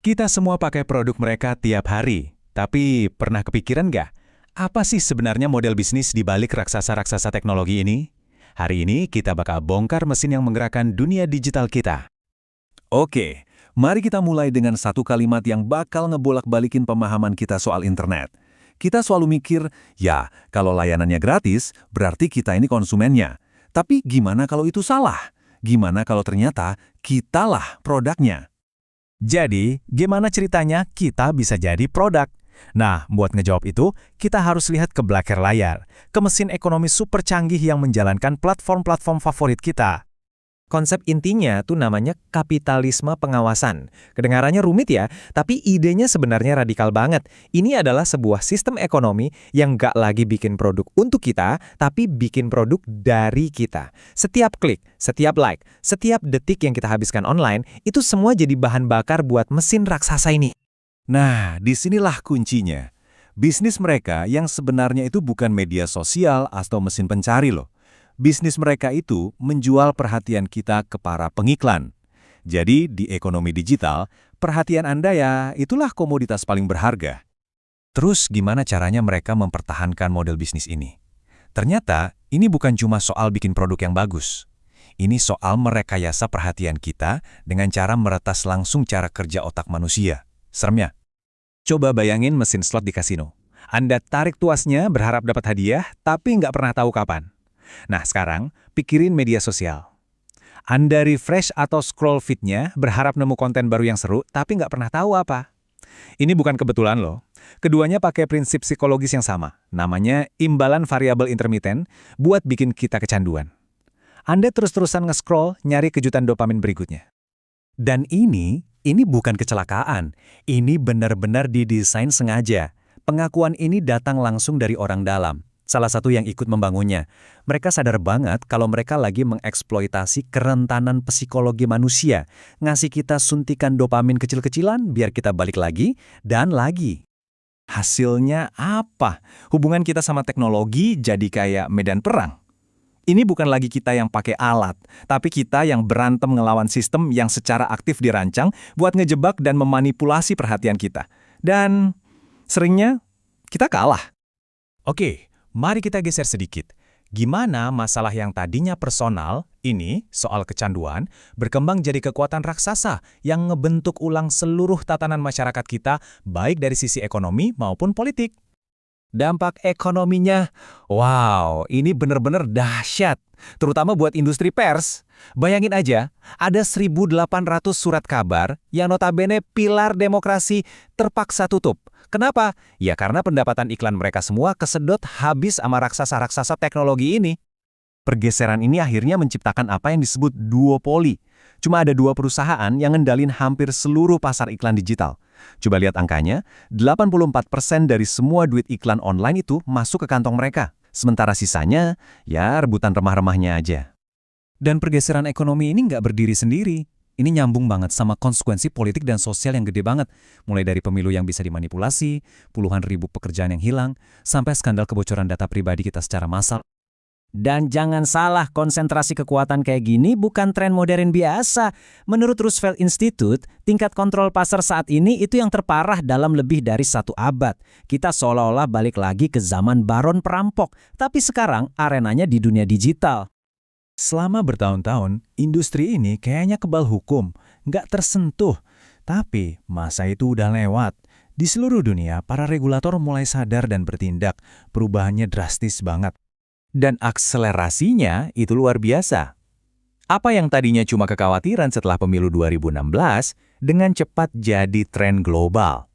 Kita semua pakai produk mereka tiap hari. Tapi pernah kepikiran nggak? Apa sih sebenarnya model bisnis di balik raksasa-raksasa teknologi ini? Hari ini kita bakal bongkar mesin yang menggerakkan dunia digital kita. Oke, mari kita mulai dengan satu kalimat yang bakal ngebolak-balikin pemahaman kita soal internet. Kita selalu mikir, ya, kalau layanannya gratis, berarti kita ini konsumennya. Tapi gimana kalau itu salah? Gimana kalau ternyata kitalah produknya? Jadi, gimana ceritanya kita bisa jadi produk? Nah, buat ngejawab itu, kita harus lihat ke belakang layar, ke mesin ekonomi super canggih yang menjalankan platform-platform favorit kita. Konsep intinya tuh namanya kapitalisme pengawasan. Kedengarannya rumit ya, tapi idenya sebenarnya radikal banget. Ini adalah sebuah sistem ekonomi yang nggak lagi bikin produk untuk kita, tapi bikin produk dari kita. Setiap klik, setiap like, setiap detik yang kita habiskan online, itu semua jadi bahan bakar buat mesin raksasa ini. Nah, disinilah kuncinya. Bisnis mereka yang sebenarnya itu bukan media sosial atau mesin pencari loh. Bisnis mereka itu menjual perhatian kita ke para pengiklan. Jadi, di ekonomi digital, perhatian Anda ya itulah komoditas paling berharga. Terus gimana caranya mereka mempertahankan model bisnis ini? Ternyata, ini bukan cuma soal bikin produk yang bagus. Ini soal merekayasa perhatian kita dengan cara meretas langsung cara kerja otak manusia. Seremnya. Coba bayangin mesin slot di kasino. Anda tarik tuasnya berharap dapat hadiah, tapi nggak pernah tahu kapan. Nah, sekarang pikirin media sosial. Anda refresh atau scroll feed-nya berharap nemu konten baru yang seru, tapi nggak pernah tahu apa. Ini bukan kebetulan loh. Keduanya pakai prinsip psikologis yang sama, namanya imbalan variabel intermiten buat bikin kita kecanduan. Anda terus-terusan nge-scroll nyari kejutan dopamin berikutnya. Dan ini bukan kecelakaan. Ini benar-benar didesain sengaja. Pengakuan ini datang langsung dari orang dalam. Salah satu yang ikut membangunnya. Mereka sadar banget kalau mereka lagi mengeksploitasi kerentanan psikologi manusia. Ngasih kita suntikan dopamin kecil-kecilan biar kita balik lagi dan lagi. Hasilnya apa? Hubungan kita sama teknologi jadi kayak medan perang. Ini bukan lagi kita yang pakai alat, tapi kita yang berantem ngelawan sistem yang secara aktif dirancang buat ngejebak dan memanipulasi perhatian kita. Dan seringnya kita kalah. Oke. Mari kita geser sedikit. Gimana masalah yang tadinya personal, ini soal kecanduan, berkembang jadi kekuatan raksasa yang ngebentuk ulang seluruh tatanan masyarakat kita, baik dari sisi ekonomi maupun politik. Dampak ekonominya, wow, ini benar-benar dahsyat, terutama buat industri pers. Bayangin aja, ada 1.800 surat kabar yang notabene pilar demokrasi terpaksa tutup. Kenapa? Ya karena pendapatan iklan mereka semua kesedot habis sama raksasa-raksasa teknologi ini. Pergeseran ini akhirnya menciptakan apa yang disebut duopoli. Cuma ada 2 perusahaan yang ngendalin hampir seluruh pasar iklan digital. Coba lihat angkanya, 84% dari semua duit iklan online itu masuk ke kantong mereka. Sementara sisanya, ya rebutan remah-remahnya aja. Dan pergeseran ekonomi ini nggak berdiri sendiri. Ini nyambung banget sama konsekuensi politik dan sosial yang gede banget. Mulai dari pemilu yang bisa dimanipulasi, puluhan ribu pekerjaan yang hilang, sampai skandal kebocoran data pribadi kita secara massal. Dan jangan salah, konsentrasi kekuatan kayak gini bukan tren modern biasa. Menurut Roosevelt Institute, tingkat kontrol pasar saat ini itu yang terparah dalam lebih dari 1 abad. Kita seolah-olah balik lagi ke zaman baron perampok, tapi sekarang arenanya di dunia digital. Selama bertahun-tahun, industri ini kayaknya kebal hukum, nggak tersentuh. Tapi masa itu udah lewat. Di seluruh dunia, para regulator mulai sadar dan bertindak. Perubahannya drastis banget. Dan akselerasinya itu luar biasa. Apa yang tadinya cuma kekhawatiran setelah pemilu 2016, dengan cepat jadi tren global.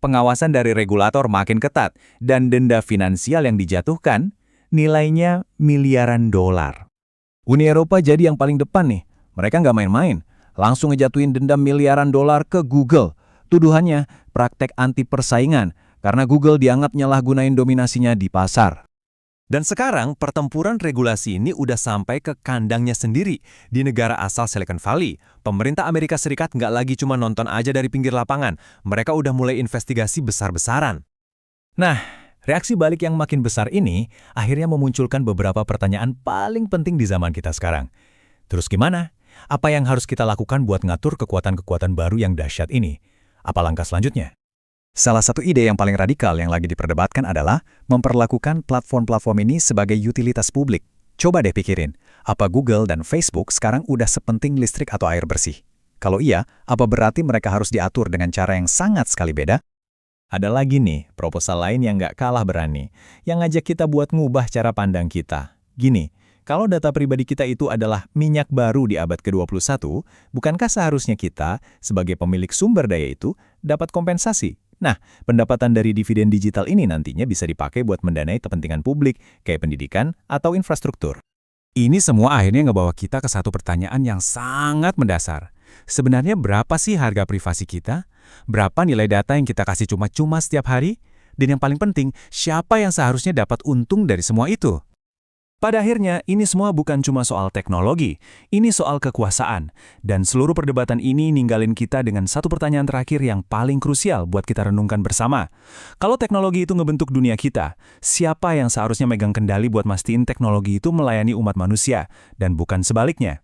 Pengawasan dari regulator makin ketat, dan denda finansial yang dijatuhkan, nilainya miliaran dolar. Uni Eropa jadi yang paling depan nih. Mereka nggak main-main. Langsung ngejatuhin denda miliaran dolar ke Google. Tuduhannya praktek anti persaingan karena Google dianggap nyalahgunain dominasinya di pasar. Dan sekarang pertempuran regulasi ini udah sampai ke kandangnya sendiri. Di negara asal Silicon Valley, pemerintah Amerika Serikat nggak lagi cuma nonton aja dari pinggir lapangan. Mereka udah mulai investigasi besar-besaran. Nah, reaksi balik yang makin besar ini akhirnya memunculkan beberapa pertanyaan paling penting di zaman kita sekarang. Terus gimana? Apa yang harus kita lakukan buat ngatur kekuatan-kekuatan baru yang dahsyat ini? Apa langkah selanjutnya? Salah satu ide yang paling radikal yang lagi diperdebatkan adalah memperlakukan platform-platform ini sebagai utilitas publik. Coba deh pikirin, apa Google dan Facebook sekarang udah sepenting listrik atau air bersih? Kalau iya, apa berarti mereka harus diatur dengan cara yang sangat sekali beda? Ada lagi nih, proposal lain yang nggak kalah berani, yang ngajak kita buat ngubah cara pandang kita. Gini, kalau data pribadi kita itu adalah minyak baru di abad ke-21, bukankah seharusnya kita, sebagai pemilik sumber daya itu, dapat kompensasi? Nah, pendapatan dari dividen digital ini nantinya bisa dipakai buat mendanai kepentingan publik, kayak pendidikan atau infrastruktur. Ini semua akhirnya ngebawa kita ke satu pertanyaan yang sangat mendasar. Sebenarnya berapa sih harga privasi kita? Berapa nilai data yang kita kasih cuma-cuma setiap hari? Dan yang paling penting, siapa yang seharusnya dapat untung dari semua itu? Pada akhirnya, ini semua bukan cuma soal teknologi, ini soal kekuasaan. Dan seluruh perdebatan ini ninggalin kita dengan satu pertanyaan terakhir yang paling krusial buat kita renungkan bersama. Kalau teknologi itu ngebentuk dunia kita, siapa yang seharusnya megang kendali buat mastiin teknologi itu melayani umat manusia, dan bukan sebaliknya?